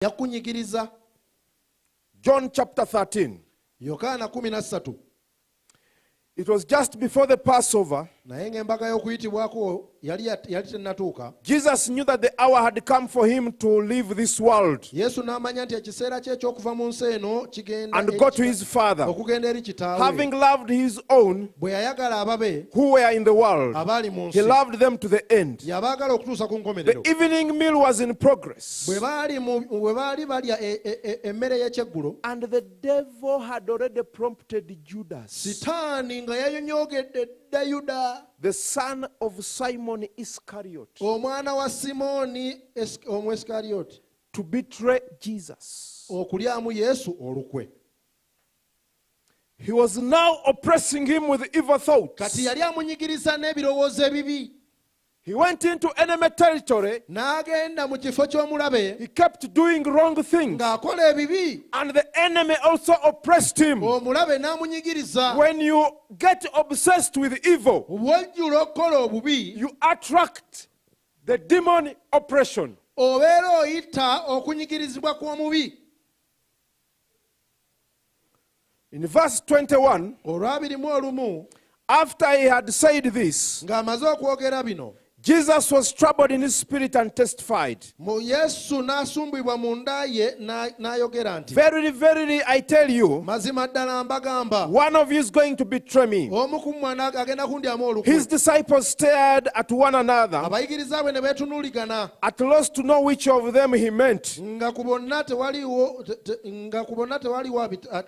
yakunyigiriza. John chapter 13. Yokaana 13. It was just before the Passover. Naye ng'embaga y'okuyitibwako yali tennatuuka. Jesus knew that the hour had come for him to leave this world Yesu n'amanya nti ekiseera kye eky'okuva mu nsi eno kigenda and go to his Father, okugenda eri kitaawe. having loved his own Bwe yayagala ababe who were in the world. abaali mu He nsi, loved them to the end. yabaagala okutuusa ku The nkomerero. evening meal was in progress, Bwe baali balya emmere y'ekyeggulo, and the devil had already prompted Judas, Sitaani nga yayonyoogedde dda Yuda, the son of Simon Iscariot, omwana wa Simooni Omwesikaliyooti, to betray Jesus. okulyamu Yesu olukwe. He was now oppressing him with evil thoughts. Kati yali amunyigiriza n'ebirowoozo ebibi. He went into enemy territory. N'agenda mu kifo ky'omulabe He kept doing wrong things, ng'akola ebibi, and the enemy also oppressed him. omulabe n'amunyigiriza. When you get obsessed with evil, Wojjula okukola obubi, you attract the demon oppression. obeera oyita okunyigirizibwa kw'omubi. In verse 21, Olwabirimu, after he had said this, ng'amaze okwogera bino, Jesus was troubled in his spirit and testified, mu Yesu n'asumbibwa mu nda ye n'ayogera nti, verily, verily, I tell you, mazima ddala mbagamba, one of you is going to betray me. omu ku mmwe agenda kundyamu olukwe. His disciples stared at one another, Abayigiriza be ne beetunuuligana, at loss to know which of them he meant. nga ku bonna tewaliwo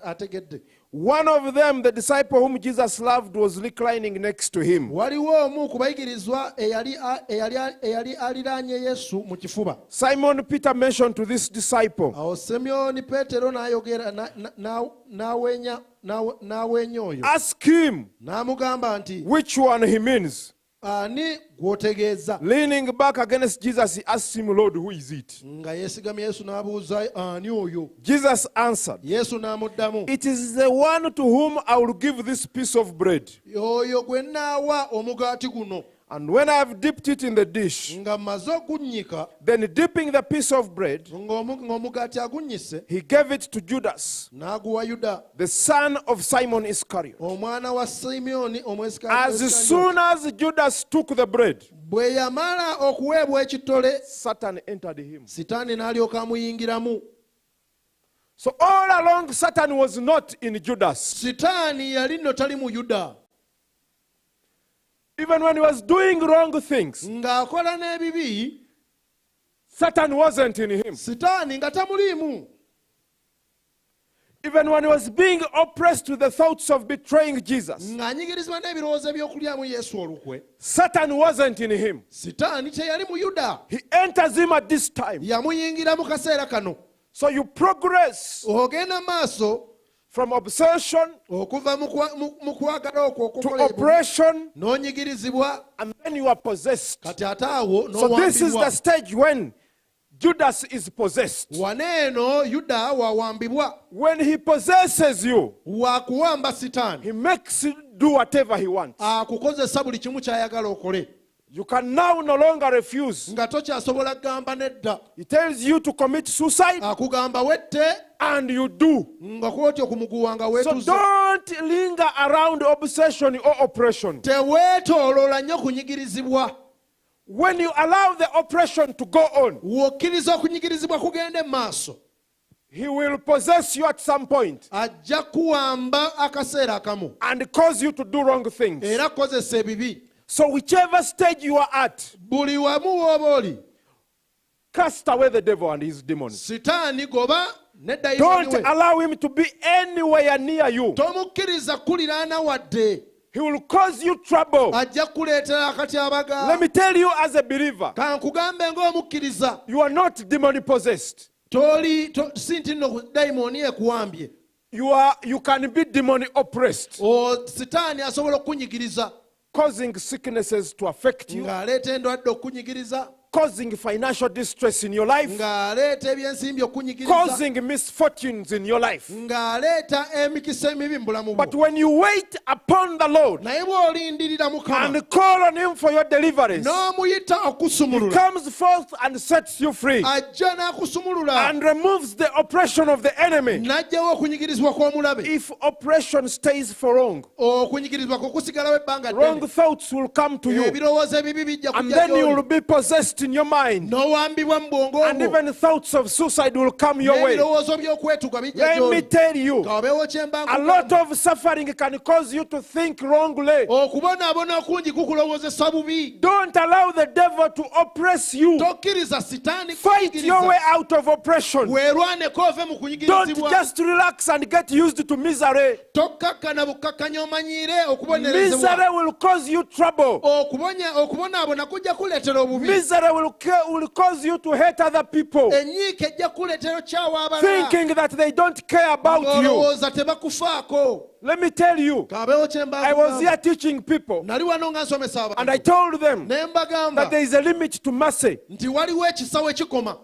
ategedde. One of them, the disciple whom Jesus loved, was reclining next to him. Waliwo omu ku bayigirizwa eyali aliraanye Yesu mu kifuba. Simon Peter mentioned to this disciple, Awo Simyoni Peetero n'ayogera n'aweenya oyo. ask him N'amugamba nti, which one he means. ani gw'otegeeza? Leaning back against Jesus, he asked him, Lord, who is it? Nga yeesigamye Yesu n'abuuza, ani oyo? Jesus answered, Yesu n'amuddamu, it is the one to whom I will give this piece of bread. oyo gwe nnaawa omugaati guno. And when I have dipped it in the dish, Nga mmaze ogunnyika, then dipping the piece of bread, ng'omugaati agunnyise, he gave it to Judas, n'aguwa Yuda, the son of Simon Iscariot. omwana wa Simyoni As Omwesikaliyooti. soon as Judas took the bread, Bwe yamala okuweebwa ekitole, Satan entered him. Sitaani n'alyoka amuyingiramu. So all along, Satan was not in Judas. Sitaani yali nno tali mu Yuda. Even when he was doing wrong things, Ng'akola n'ebibi, Satan wasn't in him. Sitaani nga tamuliimu. Even when he was being oppressed with the thoughts of betraying Jesus, Ng'anyigirizibwa n'ebirowoozo by'okulyamu Yesu olukwe, Satan wasn't in him. Sitaani teyali mu Yuda. He enters him at this time. Yamuyingira mu kaseera kano. So you progress Ogenda maaso from obsession okuva mu kwagala okwo to okukola ebibi, oppression, n'onyigirizibwa, and then you are possessed. kati ate awo So this is the n'owambibwa. stage when Judas is possessed. Waneeno Yuda wawambibwa. When he possesses you, Wakuwamba Sitaani, he makes you do whatever he wants. akukozesa buli kimu ky'ayagala okole. You can now no longer refuse. Nga tokyasobola kugamba nedda. He tells you to commit suicide, Akugamba wette, and you do. nga kwotyo kumuguwa nga So weetuze. don't linger around obsession or oppression. Teweetooloola nnyo kunyigirizibwa. When you allow the oppression to go on, W'okkiriza okunyigirizibwa kugende mu maaso, he will possess you at some point ajja kuwamba akaseera akamu, and cause you to do wrong things. era kozesa ebibi. So whichever stage you are at, Buli wamu w'oba oli, cast away the devil and his demons. Sitaani goba ne dayimooni Don't we. allow him to be anywhere near you. Tomukkiriza kuliraana wadde. He will cause you trouble. Ajja kukuleetera akatyabaga. Let me tell you, as a believer, Kankugambe ng'omukkiriza, you are not demon possessed. si nti nno dayimooni ekuwambye. You can be demon oppressed, Sitaani asobola okukunyigiriza, causing sicknesses to affect you, ng'aleeta endwadde okukunyigiriza, causing financial distress in your life, ng'aleeta ebyensimbi okunyigiriza, causing misfortunes in your life. ng'aleeta emikisa emibi mu bulamu But bwo. when you wait upon the Lord Naye bw'olindirira Mukama and call on Him for your deliverance, n'omuyita He okusumulula, comes forth and sets you free ajja n'akusumulula and removes the oppression of the enemy. n'aggyawo okunyigirizibwa kw'omulabe. If oppression stays for long, Okunyigirizibwa kwe kusigalawo ebbanga wrong ddene. thoughts will come to you, Ebirowoozo ebibi bijja and kujja then you will gy'oli. be possessed in your mind, N'owambibwa mu bwongo and bwo. even thoughts of suicide will come your way. N'ebirowoozo by'okwetuga bijja Let me gy'oli. tell you, Kawabeewo kye mba a lot nkugamba. of suffering can cause you to think wrongly. Okubonaabona okungi kukulowoozesa bubi. Don't allow the devil to oppress you. Tokkiriza sitaani Fight your way kunyigiriza. out of oppression. Weerwaneko ove mu Don't kunyigirizibwa. just relax and get used to misery. Tokkakkana bukkakkanya omanyiire okubonerezebwa. Misery will cause you trouble. Okubonaabona kujja kuleetera obubi. Misery will cause you to hate other people, Enyiike ejja kuleetera okyawa abalala. thinking that they don't care about you. Olowooza tebakufaako. Let me tell you, Kabeewo kye mba I was nkugamba. here teaching people, Nali wano nga nsomesa and I abantu. told them Ne mbagamba that there is a limit to mercy. nti waliwo ekisawo ekikoma.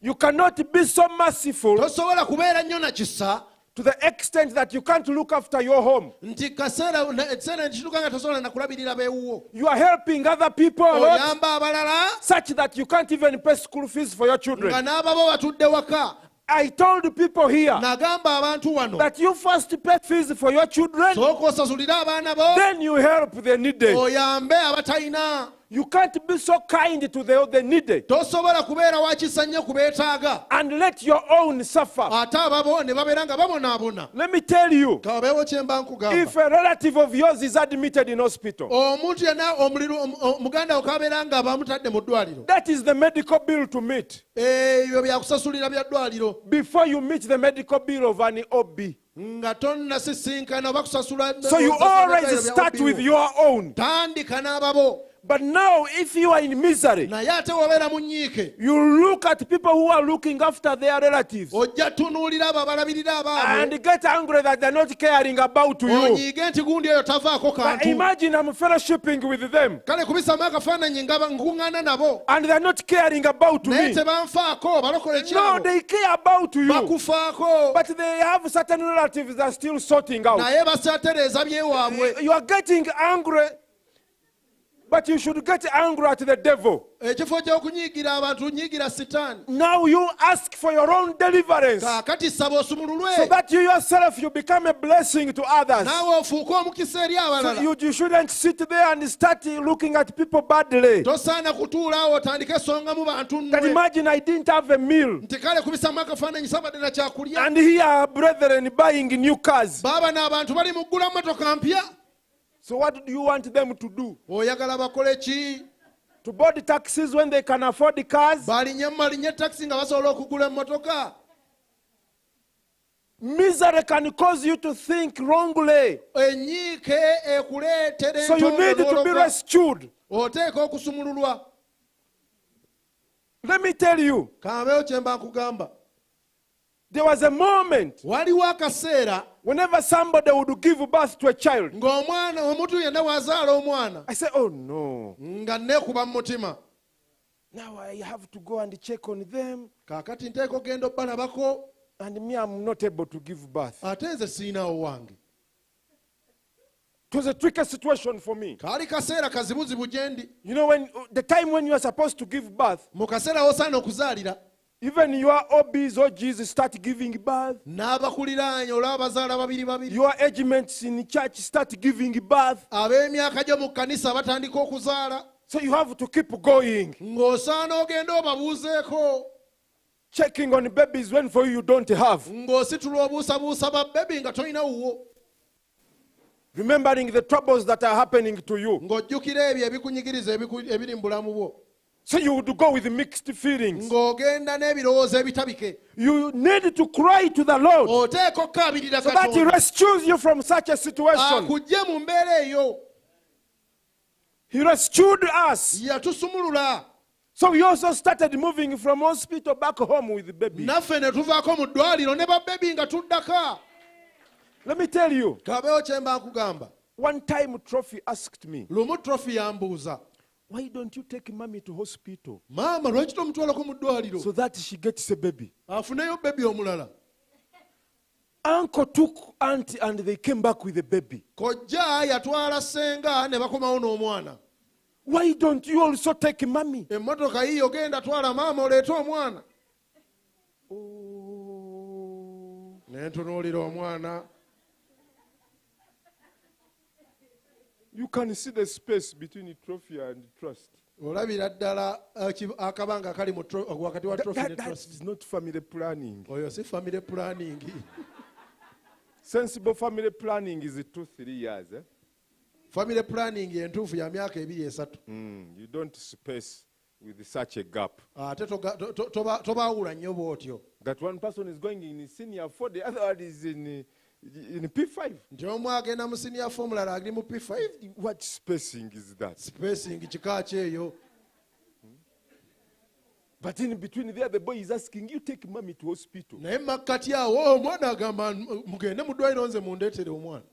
You cannot be so merciful Tosobola kubeera nnyo na kisa to the extent that you can't look after your home. nti ekiseera nekituuka nga tosobola na kulabirira beewuwo. You are helping other people a lot, Oyamba abalala such that you can't even pay school fees for your nga children. n'ababo batudde waka. I told people here Nagamba abantu wano that you first pay fees for your children, sooka osasulire abaana bo, then you help the needy. oyambe abatalina. You can't be so kind to the needy Tosobola kubeera wa kisa nnyo ku beetaaga, and let your own suffer. ate ababo ne babeera nga babonaabona. Let me tell you, Kabeewo kye mba nkugamba. if a relative of yours is admitted in hospital, Omuntu yenna muganda wo kabeera nga bamutadde mu ddwaliro, that is the medical bill to meet ebyo byakusasulira bya ddwaliro before you meet the medical bill of an OB. nga tonnasisinkana oba kusasula. So you always start with your own. Tandika n'ababo. But now, if you are in misery, Naye ate wabeera mu nnyiike, you look at people who are looking after their relatives ojja tunuulira abo abalabirira abaabo, and get angry that they're not caring about you. onyiige nti gundi eyo tavaako But kantu. imagine I'm fellowshipping with them Kale kubisamu akafaananyi nga nkuŋŋaana nabo, and they're not caring about naye me. tebanfaako, balokole No, kyabo, they care about you. bakufaako, But they have certain relatives that are still sorting out. naye basaatereeza byewaabwe. You are getting angry, but you should get angry at the devil. Ekifo ky'okunyiigira abantu, nyiigira sitaani. Now you ask for your own deliverance Kaakati saba osumululwe, so that you yourself you become a blessing to others. naawe ofuuke omukisa eri So abalala. you shouldn't sit there and start looking at people badly. Tosaana kutuula awo otandike esonga mu bantu Can nnwe. imagine I didn't have a meal, Nti kale kubisamu akafaananyi sabadde na kyakulya. and here are brethren buying new cars. Baaba n'abantu bali mu ggula mmotoka mpya. So what do you want them to do? Oyagala bakole ki? To board taxis when they can afford the cars? Balinye takisi nga basobola okugula emmotoka. Misery can cause you to think wrongly. Enyiike ekuleetera So you need to be entoolologa. rescued. Oteeka okusumululwa. Let me tell you, Kambeewo kye mba nkugamba. there was a moment Waliwo akaseera whenever somebody would give birth to a child, ng'omwana omuntu yenna w'azaala omwana I said, oh no, nga neekuba mu mutima. now I have to go and check on them, Kaakati nteeka ogenda obbalabako, and me, I'm not able to give birth. ate nze sirinaawo wange. It was a tricky situation for me. Kaali kaseera kazibuzibu gye ndi. You know, when the time when you are supposed to give birth, Mu kaseera w'osaana okuzaalira, even your OBs, OGs start giving birth. n'abakuliraanye olaba bazaala babiri babiri. Your age mates in church start giving birth. Ab'emyaka gyo mu kkanisa batandika okuzaala. So you have to keep going, Ng'osaana ogenda obabuuzeeko. checking on babies when for you don't have. Ng'ositula obuusabuusa ba bebi nga tolina wuwo. Remembering the troubles that are happening to you. Ng'ojjukira ebyo ebikunyigiriza ebiri mu bulamu bwo. So you would go with mixed feelings. Ng'ogenda n'ebirowoozo ebitabike. You need to cry to the Lord Oteeka okkaabirira so that He Katonda rescues you from such a situation. akugye mu mbeera eyo. He rescued us. Yatusumulula. So we also started moving from hospital back home with the baby. Naffe ne tuvaako mu ddwaliro ne babebi nga tuddaka. Let me tell you, Kabeewo kye mba nkugamba. one time Trophy asked me, Lumu Trophy yambuuza, Why don't you take mommy to hospital maama lwaki tomutwalako mu ddwaliro so that she gets a baby? afuneyo bebi omulala. Uncle took auntie and they came back with a baby. Kojja yatwala senga ne bakomawo n'omwana. Why don't you also take mommy? Emmotoka yiyo genda twala maama oleete omwana. Ne ntunuulira omwana. You can see the space between trophy and trust. Olabira ddala akabanga kali wakati wa trophy ne That trust. is not family planning. Oyo si family planning. Sensible family planning is 2-3 years. Family planning entuufu ya myaka 2-3. You don't space with such a gap. Ate tobaawula nnyo bw'otyo. That one person is going in senior 4, the other one is in P5. Nti omu agenda mu senior four omulala agiri mu P5. What spacing is that? Spacing kika kyeyo. But in between there, the boy is asking, you take mommy to hospital. Naye makkati awo omwana agamba mugende mu ddwaliro nze mundeetere omwana.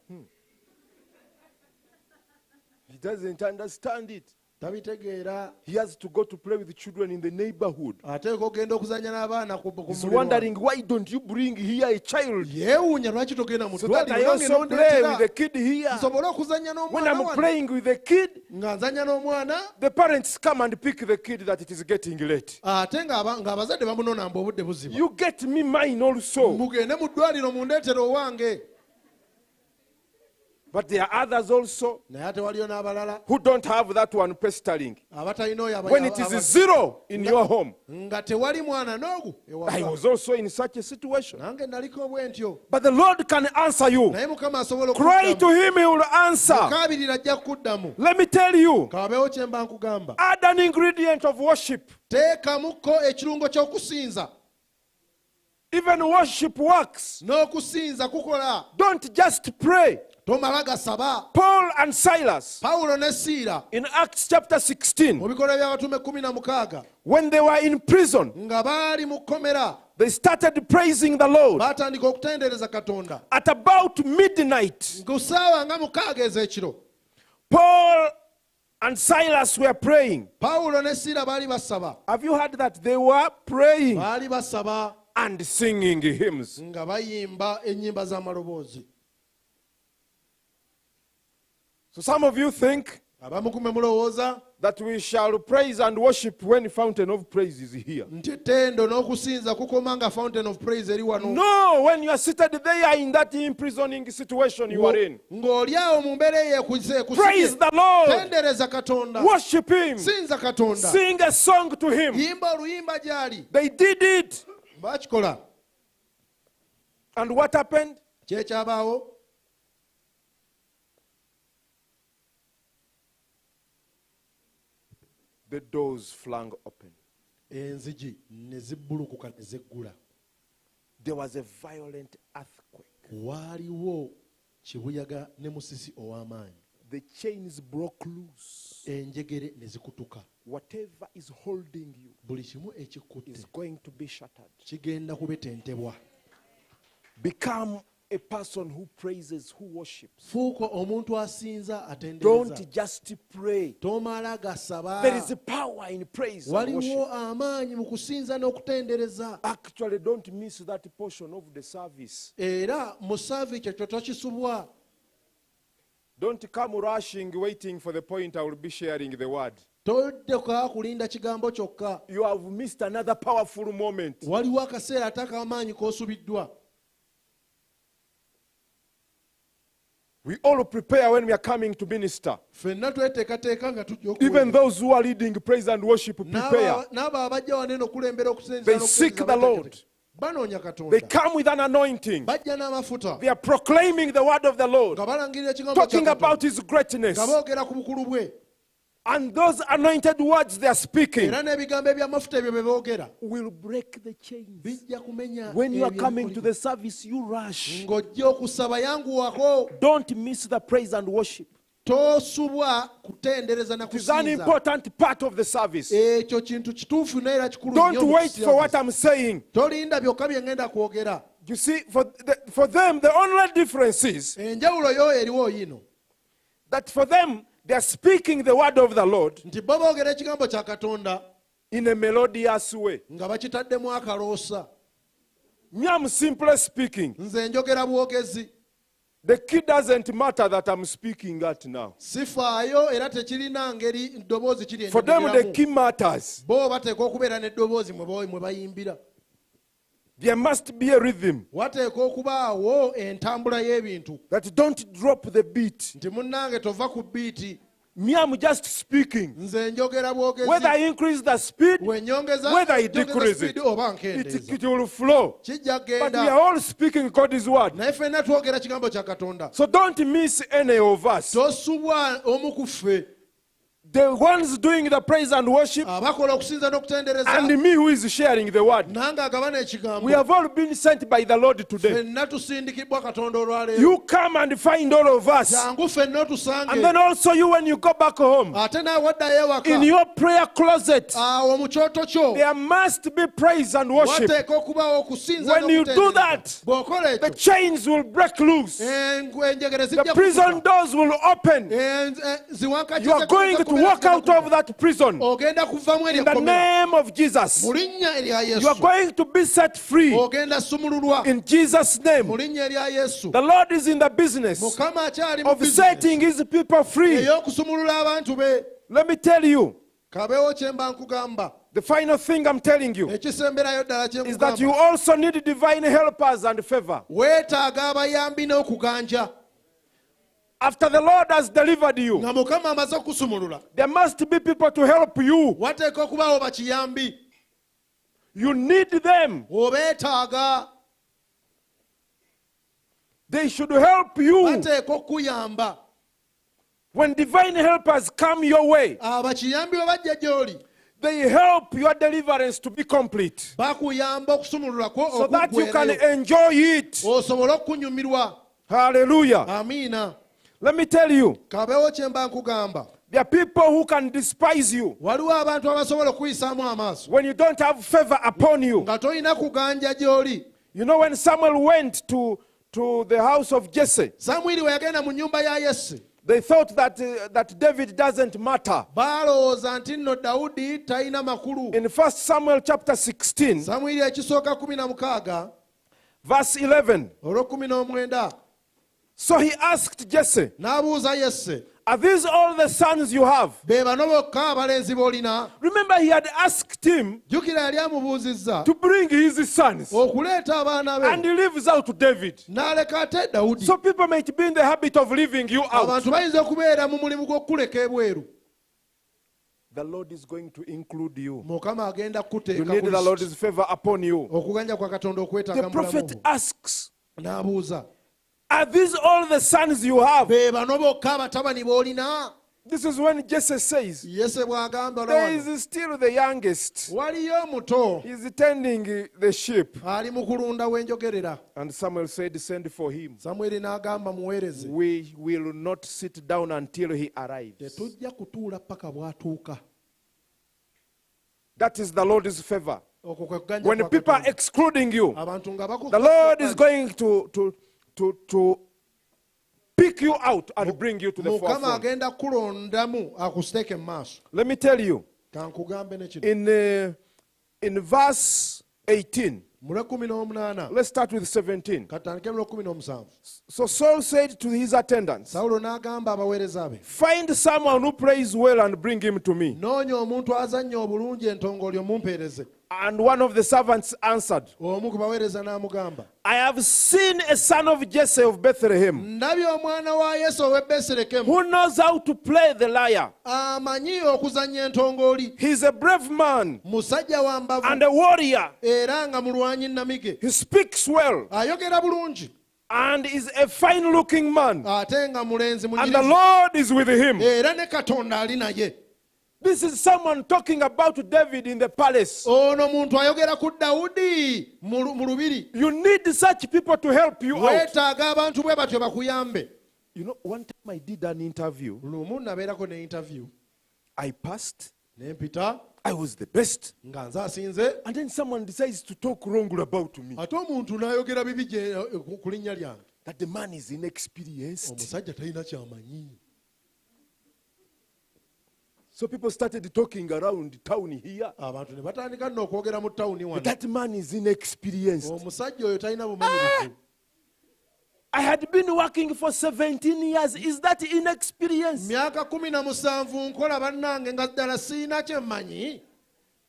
He doesn't understand it. Tabitegeera. He has to go to play with the children in the neighborhood. Ateeka okugenda okuzannya n'abaana ku He's wondering, why don't you bring here a child yeewuunya lwaki togenda mu so that I ddwaliro also play with the kid here? nsobole okuzannya When n'omwana I'm wano. playing with the kid, Nga nzannya n'omwana the parents come and pick the kid that it is getting late. ate ng'abazadde bamunona mbu obudde buziba. You get me mine also. Mugende mu ddwaliro mundeetere owange. But there are others also Naye ate waliyo n'abalala who don't have that one pestering. abatalina oyo When it is 0 in your home. nga tewali mwana n'ogu I ewaka. was also in such a situation. Nange naliko bwe ntyo. But the Lord can answer you. Naye Mukama asobola Cry to him, he will answer. Kaabirira ajja kukuddamu. Let me tell you, Kabeewo kye mba nkugamba. add an ingredient of worship. Teekamuko ekirungo ky'okusinza. Even worship works. N'okusinza kukola. Don't just pray. Tomala gasaba. Paul and Silas Pawulo ne Siira in Acts chapter 16, mu bikolwa by'abatume 16 when they were in prison, nga baali mu kkomera they started praising the Lord. baatandika okutendereza Katonda. At about midnight, Ku ssaawa nga 6 ez'ekiro Paul and Silas were praying. Pawulo ne Siira baali basaba. Have you heard that? They were praying Baali basaba and singing hymns. nga bayimba ennyimba z'amaloboozi. So some of you think Abamu kumwe mulowooza that we shall praise and worship when fountain of praise is here. nti ettendo n'okusinza kukoma nga fountain of praise eri wano. No, when you are seated there in that imprisoning situation you are in, Ng'oli awo mu mbeera eyo praise the Lord, tendereza Katonda. worship him, Sinza Katonda. sing a song to him. Yimba oluyimba gy'ali. They did it. Baakikola. And what happened? Kyekyabaawo. The doors flung open. Enzigi ne zibbulukuka ne zeggula. There was a violent earthquake. Waaliwo kibuyaga ne musisi ow'amaanyi. The chains broke loose. Enjegere ne zikutuka. Whatever is holding you Buli kimu ekikutte is going to be shattered. kigenda kubetentebwa. Become a person who praises, who worships. Fuuko omuntu asinza atendereza. Don't just pray. Tomala gasaba. There is a power in praise and Waliwo worship. amaanyi mu kusinza n'okutendereza. Actually, don't miss that portion of the service. Era mu saaviisi ekyo tokisubwa. Don't come rushing, waiting for the point I will be sharing the word. Toddeka kulinda kigambo kyokka. You have missed another powerful moment. Waliwo akaseera ate ak'amaanyi k'osubiddwa. We all prepare when we are coming to minister. Ffenna tweteekateeka nga tujja Even okuwulira. those who are leading praise and worship prepare. N'abo abajja wano eno okulembera okusinza They n'okusinza seek the bateekateeka. Lord. Banoonya They Katonda. come with an anointing. Bajja n'amafuta. They are proclaiming the word of the Lord, Nga balangirira ekigambo kya talking about Katonda. his greatness. Nga boogera ku bukulu bwe. And those anointed words they are speaking Era n'ebigambo eby'amafuta ebyo bye boogera. will break the chains. Bijja kumenya. When you are ebyo coming to ebikoligo. the service, you rush. Ng'ojja okusaba yanguwako. Don't miss the praise and worship. Tosubwa kutendereza na It is an kusinza. important part of the service. Ekyo kintu kituufu naye era kikulu nnyo Don't mu wait kusiyaza. for what I'm saying. Tolinda byokka bye ngenda kwogera. You see, for them, the only difference is Enjawulo yo eriwo yino. that for them, They are speaking the word of the Lord nti bo boogera ekigambo kya Katonda in a melodious way. nga bakitaddemu akaloosa. Me, I'm simply speaking. Nze njogera bwogezi. The key doesn't matter that I'm speaking at now. Sifaayo era tekirina ngeri ddoboozi kiri For them, the enjogeramu. key matters. Bo bateekwa okubeera n'eddoboozi mwe bayimbira. There must be a rhythm Wateekwa okubaawo entambula y'ebintu. that don't drop the beat. Nti munnange tova ku biiti. Me, I'm just speaking. Nze njogera bwogezi. Whether I increase the speed, Wenyongeza whether I decrease speed it, oba nkendeeza. it will flow. Kijja But we kgenda. are all speaking God's word. Naye ffenna twogera kigambo kya Katonda. So don't miss any of us. Tosubwa omu ku ffe. The ones doing the praise and worship, Abakola okusinza n'okutendereza. and me who is sharing the word. Nange agabana ekigambo. We have all been sent by the Lord today. Ffenna tusindikibwa Katonda olwaleero. You come and find all of us. Jangu ffenna otusange. And then also you, when you go back home, Ate naawe waddayo ewaka. in your prayer closet, Awo mu kyoto kyo. there must be praise and worship. Wateeka okubaawo okusinza When you do n'okutendereza. that, Bw'okola the ekyo. chains will break loose. Enjegere The zijja prison kutuka. doors will open. Ziwankaaki You are going to walk out of that prison ogenda kuvamu in the eryakomera. name of Jesus. Mu linnya erya You are Yesu. going to be set free Ogenda sumululwa. in Jesus' Mu name. linnya erya Yesu. The Lord is in the business Mukama akyali mu of bizinesi setting his people free. ey'okusumulula abantu be. Let me tell you, Kabeewo kye mba nkugamba. the final thing I'm telling you Ekisemberayo ddala kye is that you nkugamba. also need divine helpers and favor. Weetaaga abayambi n'okuganja. After the Lord has delivered you, Nga Mukama amaze okusumulula. there must be people to help you. Wateeka okubaawo bakiyambi. You need them. Obeetaaga. They should help you. Bateeka okuyamba. When divine helpers come your way, Abakiyambi bwe bajja gy'oli. they help your deliverance to be complete Bakuyamba okusumulula kwo so that you can okuggweerayo. enjoy it. Osobole okunyumirwa. Hallelujah. Amiina. Let me tell you, Kabeewo kye mba nkugamba. there are people who can despise you Waliwo abantu abasobola okuyisaamu amaaso. when you don't have favor upon you. Nga tolina kuganja gy'oli. You know, when Samuel went to the house of Jesse, Samwiri we yagenda mu nnyumba ya Yese. they thought that David doesn't matter. Baalowooza nti nno Dawudi talina makulu. In 1 Samuel chapter 16, Samwiri ekisooka 16 verse 11, olw'okumin'omwenda. so he asked Jesse, N'abuuza Yese, are these all the sons you have? be bano bokka abalenzi b'olina? Remember, he had asked him Jjukira yali amubuuzizza to bring his sons, okuleeta abaana and be. he leaves out David. N'aleka ate Dawudi. So people might be in the habit of leaving you out. Abantu bayinza okubeera mu mulimu gw'okuleka ebweru. The Lord is going to include you. Mukama agenda You kuteeka need ku the list. Lord's favor upon you. Okuganja kwa Katonda okwetaaga The mu prophet bulamu bwo. asks, N'abuuza, are these all the sons you have? be bano bokka abatabani b'olina? This is when Jesse says, Yese bw'agamba there lawano, is still the youngest. waliyo omuto He's tending the sheep. ali mu kulunda w'enjogerera. And Samuel said, send for him. Samwiri n'agamba muweereze, We will not sit down until he arrives. tetujja kutuula paka bw'atuuka. That is the Lord's favor. Okwo kwe kuganja When kwa people are Katonda. excluding you, Abantu nga the Lord is going to pick you out and bring you to the Mukama forefront. agenda kulondamu akusteeke mu maaso. Let me tell you, Kankugambe ne kino. in verse 18, Mu 18, let's start with 17. katandike mu 17. So Saul said to his attendants, Sawulo n'agamba abaweereza be, find someone who prays well and bring him to me. noonya omuntu azannya obulungi entongooli omumpeereze. And one of the servants answered, Omu ku baweereza n'amugamba, I have seen a son of Jesse of Bethlehem ndabye omwana wa Yesu ow'e Besirekemu who knows how to play the lyre. amanyi okuzannya entongooli. He's a brave man Musajja wa mbavu and a warrior. era nga mulwanyi nnamige. He speaks well Ayogera bulungi and is a fine looking man. ate nga mulenzi And the munyirizi. Lord is with him. Era ne Katonda ali naye. This is someone talking about David in the palace. Ono muntu ayogera ku Dawudi mu lubiri. You need such people to help you out. Weetaaga abantu bwe batyo bakuyambe. You know, one time I did an interview. Lumu nabeerako ne interview. I passed. Ne mpita I was the best. nga nze asinze. And then someone decides to talk wrongly about me. Ate omuntu n'ayogera bibi ku linnya lyange. That the man is inexperienced. Omusajja talina kyamanyi. So people started talking around town here. abantu ne batandika nno okwogera mu tawuni wano That man is inexperienced. omusajja oyo talina bumanyirivu. I had been working for 17 years. Is that inexperience? myaka 17 nkola bannange nga ddala siina kye mmanyi.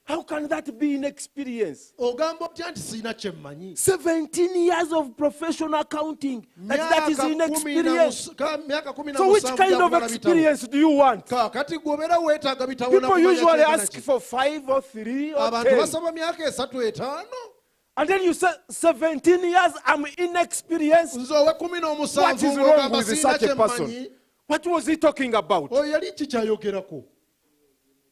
How can that be inexperience? ogamba otya nti siina kye mmanyi? 17 years of professional accounting. That is inexperience. myaka 17 So which kind of experience do you want? kati gwobeera weetaaga bitabo People usually ask for 5 or 3 or abantu 10. basaba myaka 3 5. And then you say 17 years, I'm inexperienced. nze owe 17 What is wrong ng'ogamba with siina such kye a person? mmanyi. What was he talking about? oyo yali ki kyayogerako?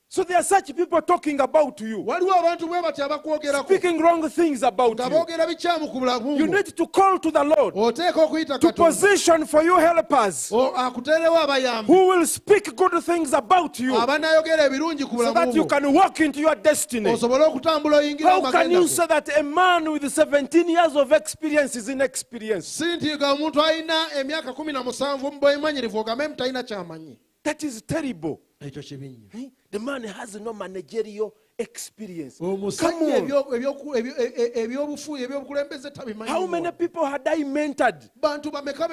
So there are such people talking about you, waliwo abantu bwe bati abakwogerako speaking wrong things about nga you. boogera bikyamu ku bulamu You bwo. need to call to the Lord oteeka okuyita to Katonda position for you helpers akuteerewo abayambi who will speak good things about you abanayogera ebirungi ku so that bulamu you bwo can walk into your destiny. osobole okutambula oyingira mu How can you magenda say that a man with 17 years of experience is inexperienced? si nti nga omuntu alina emyaka 17 mu bwemanyirivu ogambe mu talina kyamanyi. That is terrible. ekyo kibi nnyo. The man has no managerial experience. Come omusajja on. ebyobufuuyi ebyobukulembeze tabimanyi. How many people had I mentored? bantu bameka